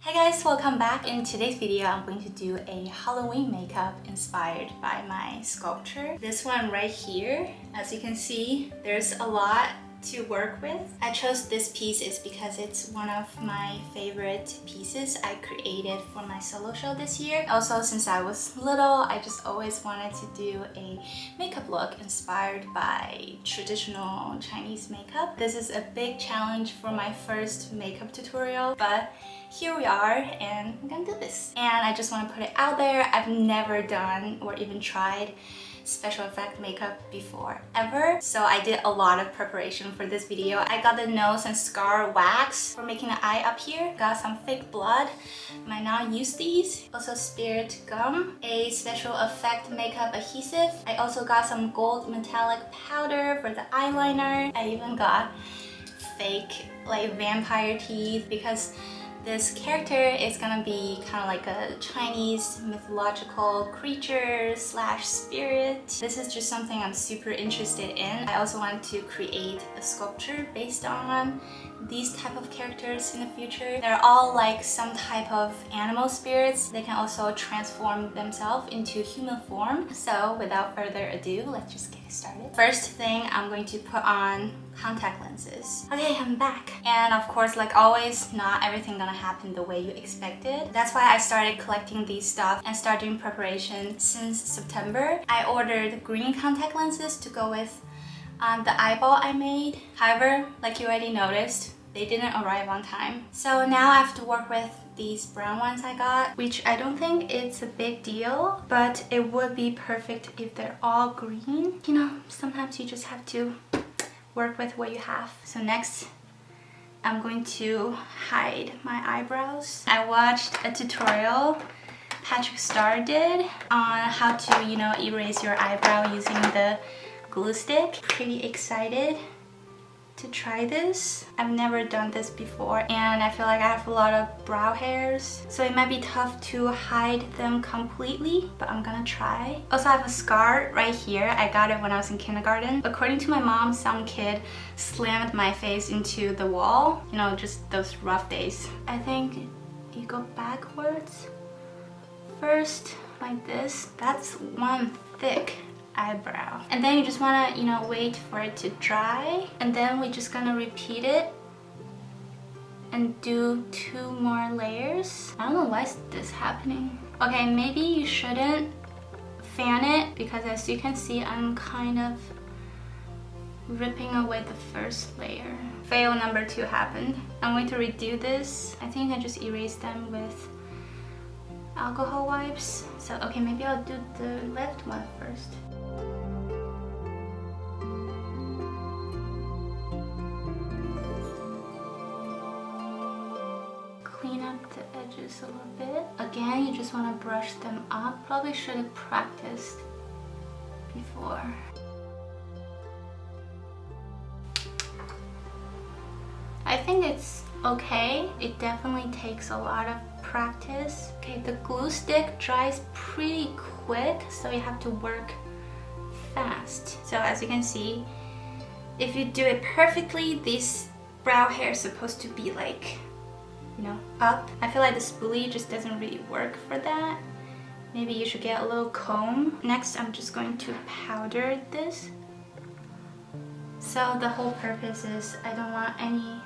Hey guys, welcome back. In today's video, I'm going to do a Halloween makeup inspired by my sculpture. This one right here, as you can see, there's a lot to work with. I chose this piece is because it's one of my favorite pieces I created for my solo show this year. Also, since I was little, I just always wanted to do a makeup look inspired by traditional Chinese makeup. This is a big challenge for my first makeup tutorial, but here we are and I'm gonna do this. And I just want to put it out there. I've never done or even tried special effect makeup before ever, so I did a lot of preparation for this video. I got the nose and scar wax for making the eye up here, got some fake blood, might not use these, also spirit gum, a special effect makeup adhesive. I also got some gold metallic powder for the eyeliner. I even got fake like vampire teeth because this character is gonna be kind of like a Chinese mythological creature slash spirit. This is just something I'm super interested in. I also want to create a sculpture based on these type of characters in the future. They're all like some type of animal spirits. They can also transform themselves into human form. So without further ado, let's just get started. First thing, I'm going to put on contact lenses. Okay, I'm back. And of course, like always, not everything gonna happen the way you expected. That's why I started collecting these stuff and start doing preparation since September. I ordered green contact lenses to go with the eyeball I made. However, like you already noticed, they didn't arrive on time. So now I have to work with these brown ones I got, which I don't think it's a big deal, but it would be perfect if they're all green. You know, sometimes you just have to work with what you have. So next, I'm going to hide my eyebrows. I watched a tutorial Patrick Starr did on how to, you know, erase your eyebrow using the glue stick. Pretty excited to try this. I've never done this before and I feel like I have a lot of brow hairs, so it might be tough to hide them completely, but I'm gonna try. Also, I have a scar right here. I got it when I was in kindergarten. According to my mom, some kid slammed my face into the wall. You know, just those rough days. I think you go backwards first like this. That's one thick eyebrow, and then you just want to, you know, wait for it to dry, and then we're just gonna repeat it and do 2 more layers. I don't know why is this happening. Okay, maybe you shouldn't fan it because as you can see, I'm kind of ripping away the first layer. Fail number 2 happened. I'm going to redo this. I think I just erase them with alcohol wipes. So okay, maybe I'll do the left one first. Clean up the edges a little bit. Again, you just want to brush them up. Probably should have practiced before. I think it's okay. It definitely takes a lot of practice. Okay, the glue stick dries pretty quick, so you have to work fast. So as you can see, if you do it perfectly, this brow hair is supposed to be like, you know, up. I feel like the spoolie just doesn't really work for that. Maybe you should get a little comb. Next, I'm just going to powder this. So the whole purpose is I don't want any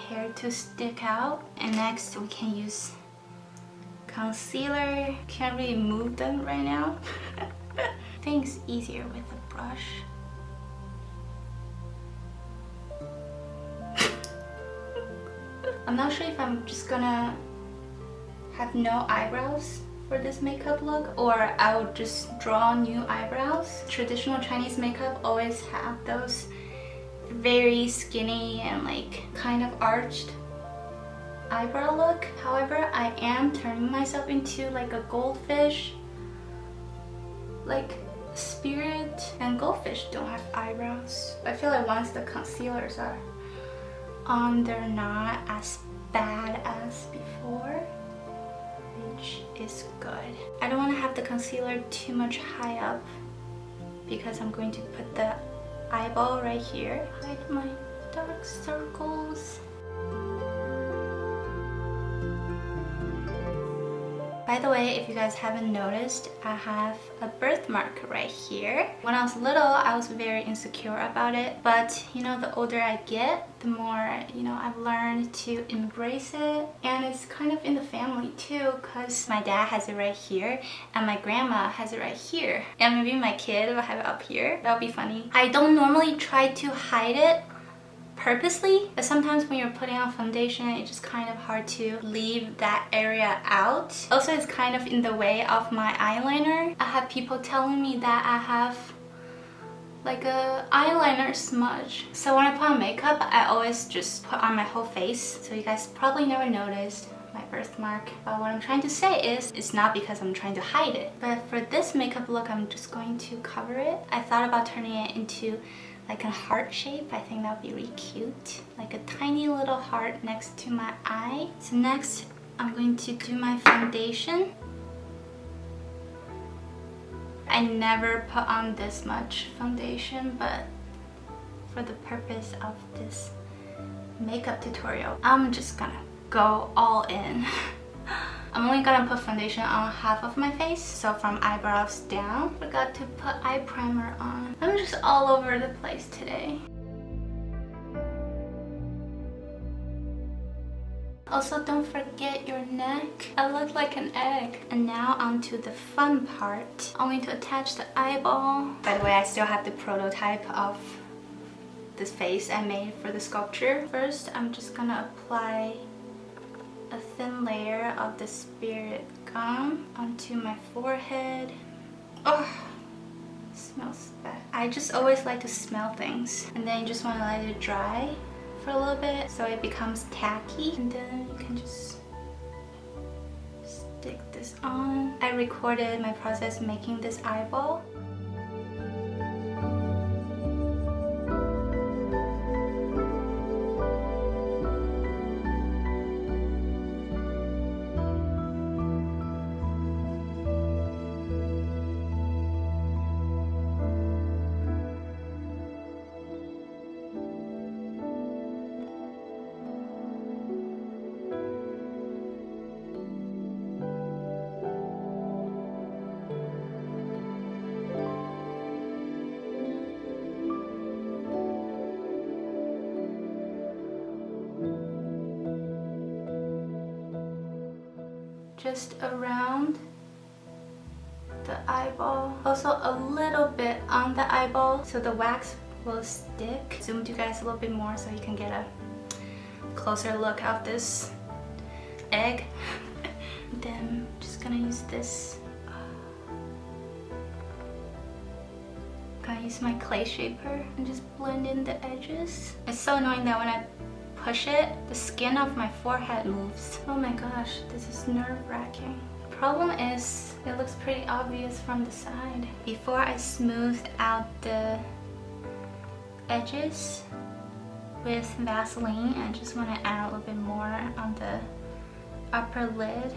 hair to stick out. And next we can use concealer. Can't really move them right now. I think it's easier with a brush. I'm not sure if I'm just gonna have no eyebrows for this makeup look, or I would just draw new eyebrows. Traditional Chinese makeup always have those very skinny and like kind of arched eyebrow look. However, I am turning myself into like a goldfish, like spirit, and goldfish don't have eyebrows. I feel like once the concealers are on, they're not as bad as before, which is good. I don't want to have the concealer too much high up because I'm going to put the eyeball right here. Hide my dark circles. By the way, if you guys haven't noticed, I have a birthmark right here. When I was little, I was very insecure about it. But you know, the older I get, the more, you know, I've learned to embrace it. And it's kind of in the family too, because my dad has it right here and my grandma has it right here. And maybe my kid will have it up here. That would be funny. I don't normally try to hide it purposely, but sometimes when you're putting on foundation, it's just kind of hard to leave that area out. Also, it's kind of in the way of my eyeliner. I have people telling me that I have like a eyeliner smudge. So when I put on makeup, I always just put on my whole face. So you guys probably never noticed my birthmark. But what I'm trying to say is, it's not because I'm trying to hide it. But for this makeup look, I'm just going to cover it. I thought about turning it into like a heart shape. I think that would be really cute. Like a tiny little heart next to my eye. So next, I'm going to do my foundation. I never put on this much foundation, but for the purpose of this makeup tutorial, I'm just gonna go all in. I'm only gonna put foundation on half of my face, so from eyebrows down. Forgot to put eye primer on. I'm just all over the place today. Also, don't forget your neck. I look like an egg. And now onto the fun part. I'm going to attach the eyeball. By the way, I still have the prototype of this face I made for the sculpture. First, I'm just gonna apply a thin layer of the spirit gum onto my forehead. Oh, it smells bad. I just always like to smell things, and then you just want to let it dry for a little bit so it becomes tacky, and then you can just stick this on. I recorded my process making this eyeball. Just around the eyeball. Also a little bit on the eyeball so the wax will stick. Zoomed you guys a little bit more so you can get a closer look of this egg. Then just gonna use this. Gonna use my clay shaper and just blend in the edges. It's so annoying that when I push it, the skin of my forehead moves. Oh my gosh, this is nerve-wracking. Problem is, it looks pretty obvious from the side. Before I smoothed out the edges with Vaseline, I just want to add a little bit more on the upper lid.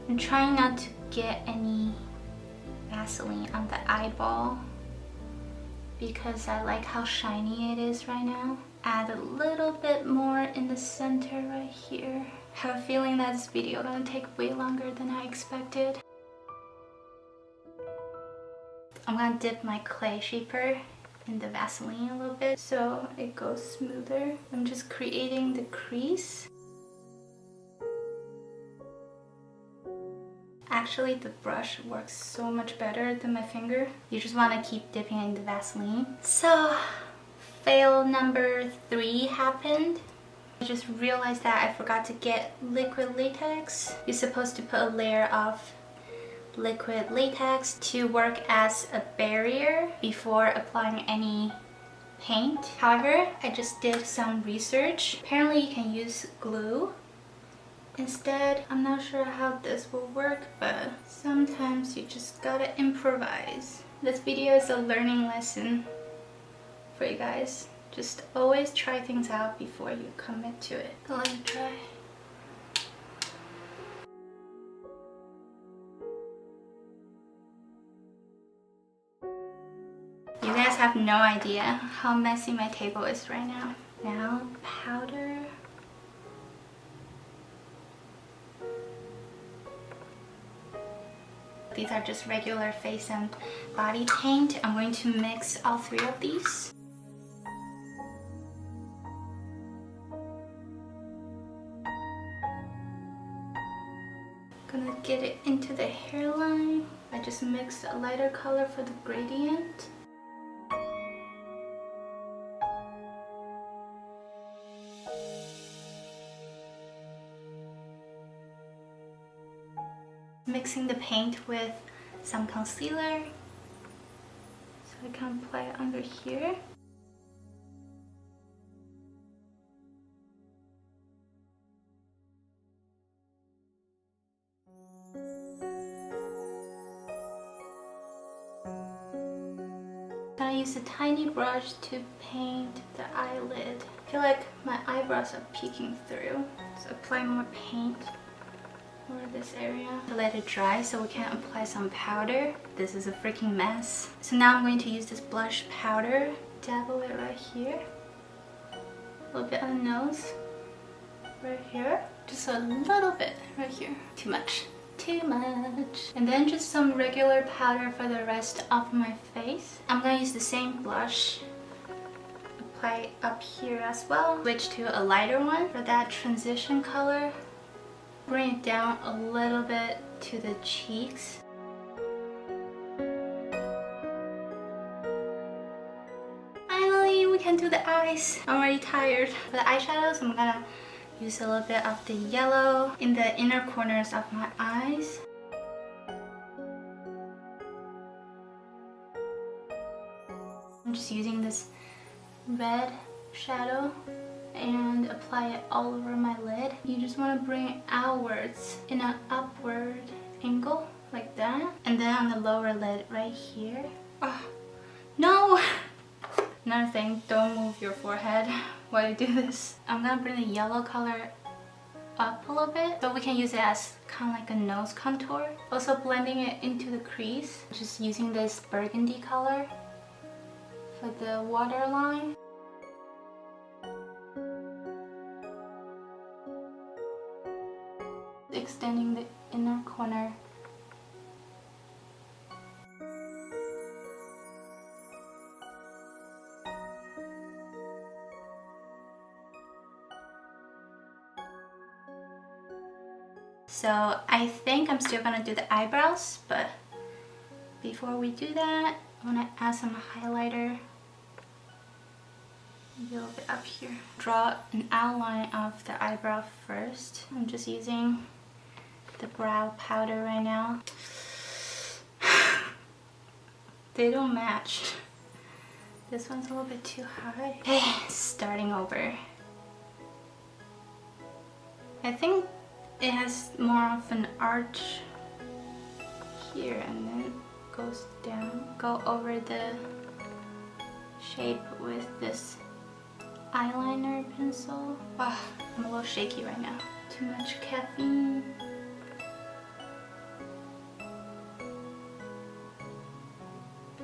I'm trying not to get any Vaseline on the eyeball because I like how shiny it is right now. Add a little bit more in the center right here. I have a feeling that this video is gonna take way longer than I expected. I'm gonna dip my clay shaper in the Vaseline a little bit so it goes smoother. I'm just creating the crease. Actually, the brush works so much better than my finger. You just want to keep dipping in the Vaseline. So, fail number 3 happened. I just realized that I forgot to get liquid latex. You're supposed to put a layer of liquid latex to work as a barrier before applying any paint. However, I just did some research. Apparently, you can use glue instead. I'm not sure how this will work, but sometimes you just gotta improvise. This video is a learning lesson for you guys. Just always try things out before you commit to it. Let me try. You guys have no idea how messy my table is right now. Now powder these are just regular face and body paint. I'm going to mix all three of these. Gonna get it into the hairline. I just mixed a lighter color for the gradient. Mixing the paint with some concealer so I can apply it under here. I use a tiny brush to paint the eyelid. I feel like my eyebrows are peeking through, so apply more paint over this area to let it dry so we can apply some powder. This is a freaking mess. So now I'm going to use this blush powder, dabble it right here, a little bit on the nose, right here, just a little bit right here. Too much. Too much. And then just some regular powder for the rest of my face. I'm gonna use the same blush, apply it up here as well. Switch to a lighter one for that transition color. Bring it down a little bit to the cheeks. Finally, we can do the eyes. I'm already tired. For the eyeshadows, I'm gonna use a little bit of the yellow in the inner corners of my eyes. I'm just using this red shadow and apply it all over my lid. You just want to bring it outwards in an upward angle like that, and then on the lower lid right here. Oh, no! Another thing, don't move your forehead while you do this. I'm gonna bring the yellow color up a little bit so we can use it as kind of like a nose contour. Also blending it into the crease, just using this burgundy color for the waterline. Extending the inner corner. So I think I'm still gonna do the eyebrows, but before we do that, I wanna add some highlighter. Maybe a little bit up here. Draw an outline of the eyebrow first. I'm just using the brow powder right now. They don't match. This one's a little bit too high. Okay, starting over. I think it has more of an arch here and then it goes down. Go over the shape with this eyeliner pencil. Ah, I'm a little shaky right now. Too much caffeine.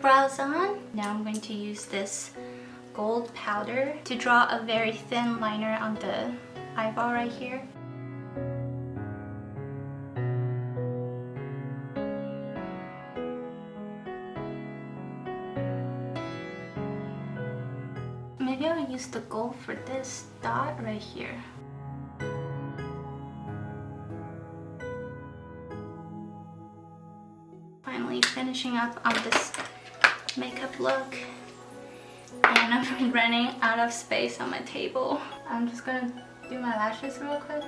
Brows on. Now I'm going to use this gold powder to draw a very thin liner on the eyeball right here. Maybe I'll use the gold for this dot right here. Finally finishing up on this makeup look, and I'm running out of space on my table. I'm just gonna do my lashes real quick.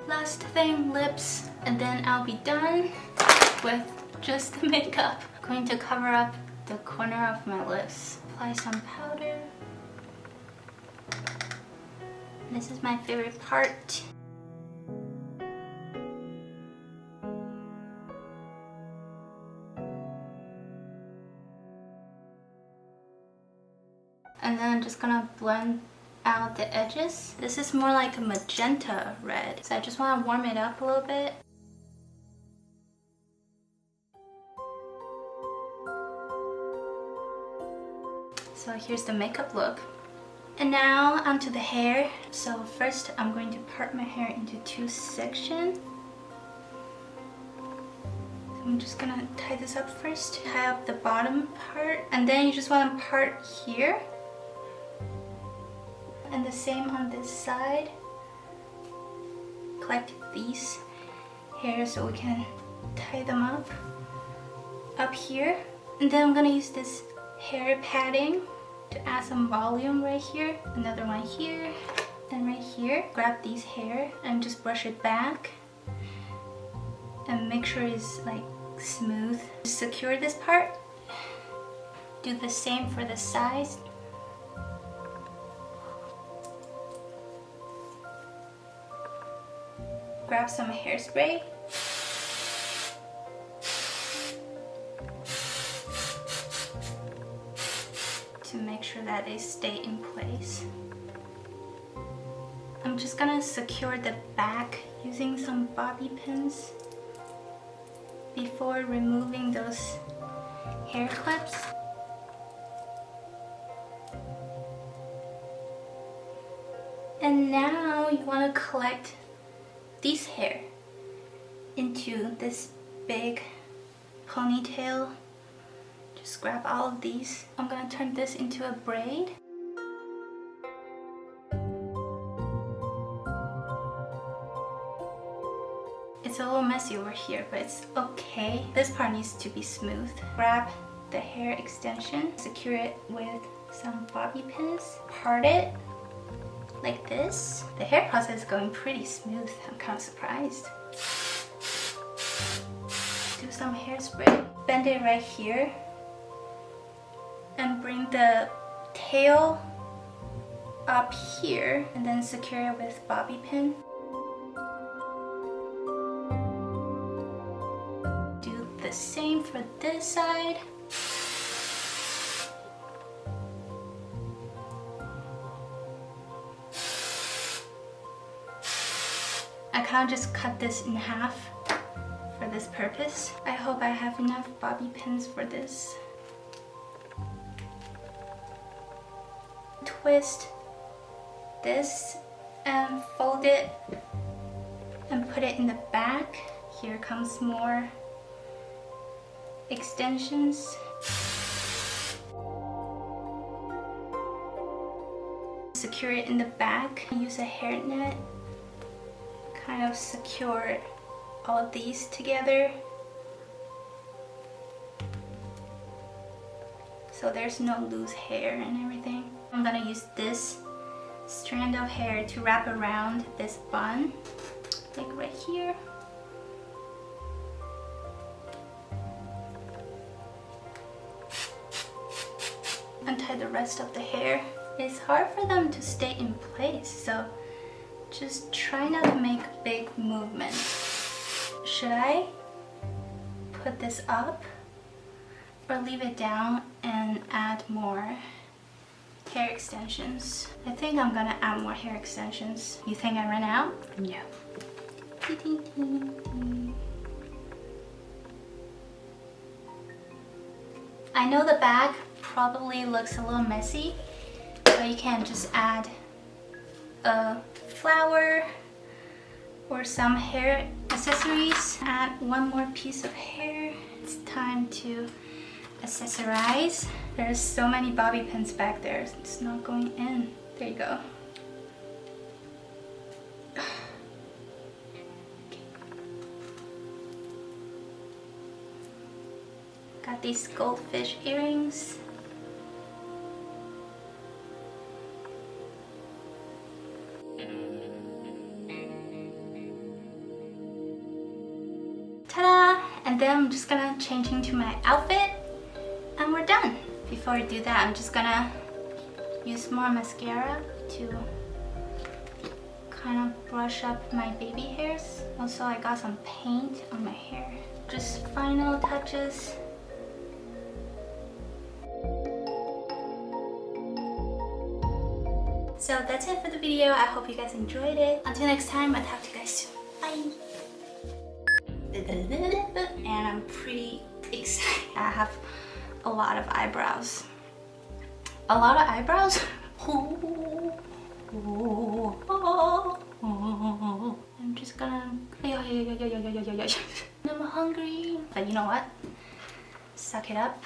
Last thing, lips, and then I'll be done with just the makeup. I'm going to cover up the corner of my lips. Apply some powder. This is my favorite part. And then I'm just gonna blend out the edges. This is more like a magenta red, so I just want to warm it up a little bit. So here's the makeup look. And now onto the hair. So first I'm going to part my hair into 2 sections. So I'm just gonna tie this up first. Tie up the bottom part, and then you just want to part here. And the same on this side. Collect these hairs so we can tie them up here. And then I'm gonna use this hair padding to add some volume right here. Another one here, and right here. Grab these hair and just brush it back and make sure it's like smooth. Secure this part. Do the same for the sides. Grab some hairspray. To make sure that they stay in place. I'm just gonna secure the back using some bobby pins before removing those hair clips. And now you want to collect these hair into this big ponytail. Just grab all of these. I'm gonna turn this into a braid. It's a little messy over here, but it's okay. This part needs to be smooth. Grab the hair extension, secure it with some bobby pins, part it like this. The hair process is going pretty smooth. I'm kind of surprised. Do some hairspray. Bend it right here. And bring the tail up here and then secure it with bobby pin. Do the same for this side. I kind of just cut this in half for this purpose. I hope I have enough bobby pins for this. Twist this and fold it and put it in the back. Here comes more extensions. Secure it in the back. Use a hairnet. Kind of secure all of these together so there's no loose hair and everything. I'm gonna use this strand of hair to wrap around this bun, like right here. Untie the rest of the hair. It's hard for them to stay in place, so just try not to make big movements. Should I put this up or leave it down and add more hair extensions? I think I'm gonna add more hair extensions. You think I ran out? No. I know the back probably looks a little messy, but you can just add a flower or some hair accessories. Add one more piece of hair. It's time to accessorize. There's so many bobby pins back there. It's not going in. There you go. Got these goldfish earrings. Ta-da! And then I'm just gonna change into my outfit and we're done. Before I do that, I'm just gonna use more mascara to kind of brush up my baby hairs. Also, I got some paint on my hair. Just final touches. So that's it for the video. I hope you guys enjoyed it. Until next time, I'll talk to you guys soon. Bye! And I'm pretty excited. I have a lot of eyebrows. a lot of eyebrows. I'm just gonna... I'm hungry. But you know what? Suck it up.